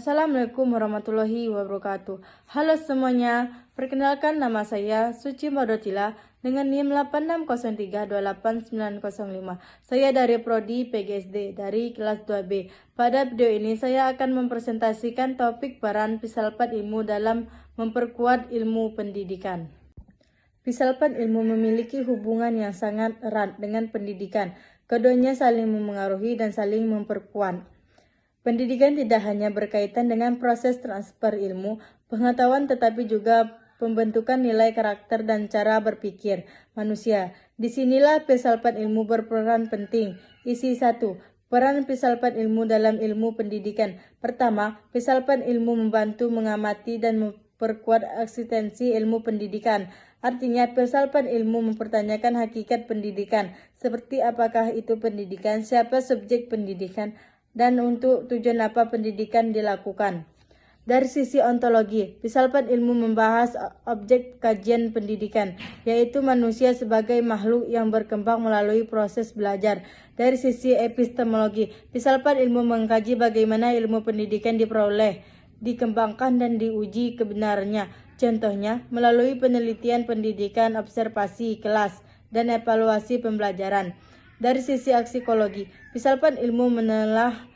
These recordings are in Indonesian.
Assalamualaikum warahmatullahi wabarakatuh. Halo semuanya, perkenalkan nama saya Suci Madotila dengan NIM 8603289905. Saya dari Prodi PGSD dari kelas 2B. Pada video ini saya akan mempresentasikan topik peran Pisalpat ilmu dalam memperkuat ilmu pendidikan. Pisalpat ilmu memiliki hubungan yang sangat erat dengan pendidikan. Keduanya saling memengaruhi dan saling memperkuat. Pendidikan tidak hanya berkaitan dengan proses transfer ilmu, pengetahuan tetapi juga pembentukan nilai karakter dan cara berpikir manusia. Disinilah Pisalpat ilmu berperan penting. Isi 1. Peran Pisalpat ilmu dalam ilmu pendidikan. Pertama, Pisalpat ilmu membantu mengamati dan memperkuat eksistensi ilmu pendidikan. Artinya, Pisalpat ilmu mempertanyakan hakikat pendidikan, seperti apakah itu pendidikan, siapa subjek pendidikan, dan untuk tujuan apa pendidikan dilakukan. Dari sisi ontologi, Pisalpat ilmu membahas objek kajian pendidikan, yaitu manusia sebagai makhluk yang berkembang melalui proses belajar. Dari sisi epistemologi, Pisalpat ilmu mengkaji bagaimana ilmu pendidikan diperoleh, dikembangkan, dan diuji kebenarannya. Contohnya, melalui penelitian pendidikan, observasi kelas, dan evaluasi pembelajaran. Dari sisi psikologi, Pisalpat ilmu menelah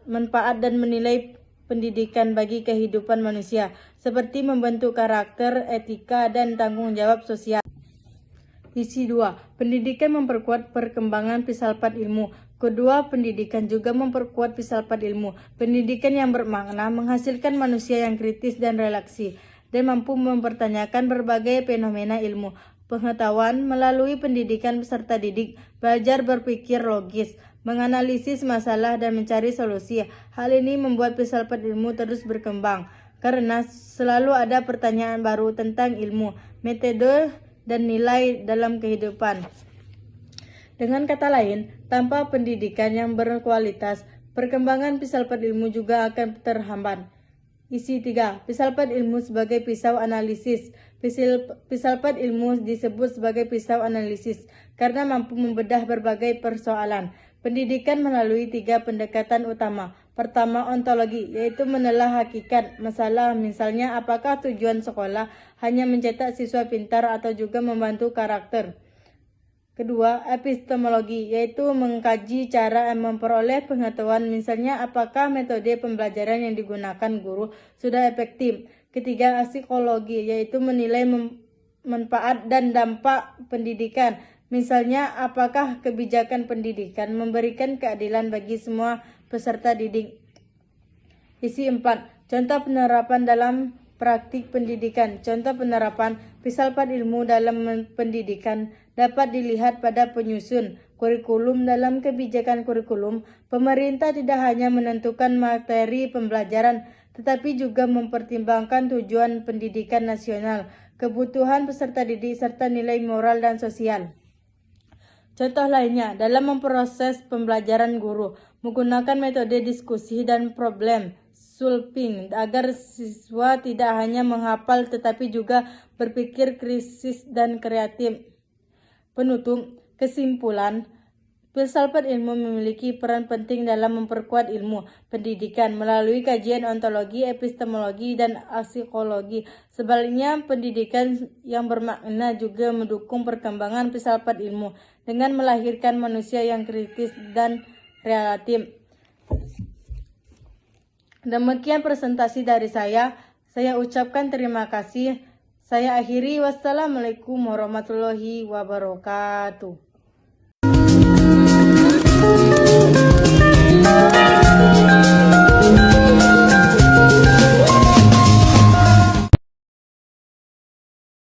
manfaat dan menilai pendidikan bagi kehidupan manusia, seperti membentuk karakter, etika, dan tanggung jawab sosial. Isi 2. Pendidikan memperkuat perkembangan Pisalpat ilmu. Kedua, pendidikan juga memperkuat Pisalpat ilmu. Pendidikan yang bermakna menghasilkan manusia yang kritis dan relaksi, dan mampu mempertanyakan berbagai fenomena ilmu. Pengetahuan melalui pendidikan peserta didik belajar berpikir logis, menganalisis masalah, dan mencari solusi. Hal ini membuat Pisalpat ilmu terus berkembang, karena selalu ada pertanyaan baru tentang ilmu, metode, dan nilai dalam kehidupan. Dengan kata lain, tanpa pendidikan yang berkualitas, perkembangan Pisalpat ilmu juga akan terhambat. Isi 3. Pisalpat ilmu sebagai pisau analisis. Pisalpat ilmu disebut sebagai pisau analisis karena mampu membedah berbagai persoalan. Pendidikan melalui 3 pendekatan utama. Pertama, ontologi, yaitu menelah hakikat masalah, misalnya apakah tujuan sekolah hanya mencetak siswa pintar atau juga membantu karakter. Kedua, epistemologi, yaitu mengkaji cara memperoleh pengetahuan, misalnya apakah metode pembelajaran yang digunakan guru sudah efektif. Ketiga, psikologi, yaitu menilai manfaat dan dampak pendidikan, misalnya apakah kebijakan pendidikan memberikan keadilan bagi semua peserta didik. Isi 4. Contoh penerapan dalam praktik pendidikan. Contoh penerapan Pisalpat ilmu dalam pendidikan dapat dilihat pada penyusun kurikulum. Dalam kebijakan kurikulum, pemerintah tidak hanya menentukan materi pembelajaran, tetapi juga mempertimbangkan tujuan pendidikan nasional, kebutuhan peserta didik, serta nilai moral dan sosial. Contoh lainnya, dalam memproses pembelajaran guru menggunakan metode diskusi dan problem solving agar siswa tidak hanya menghafal tetapi juga berpikir kritis dan kreatif. Penutup, kesimpulan, Pisalpat ilmu memiliki peran penting dalam memperkuat ilmu pendidikan melalui kajian ontologi, epistemologi, dan psikologi. Sebaliknya, pendidikan yang bermakna juga mendukung perkembangan Pisalpat ilmu dengan melahirkan manusia yang kritis dan relatif. Demikian presentasi dari saya. Saya ucapkan terima kasih. Saya akhiri. Wassalamualaikum warahmatullahi wabarakatuh.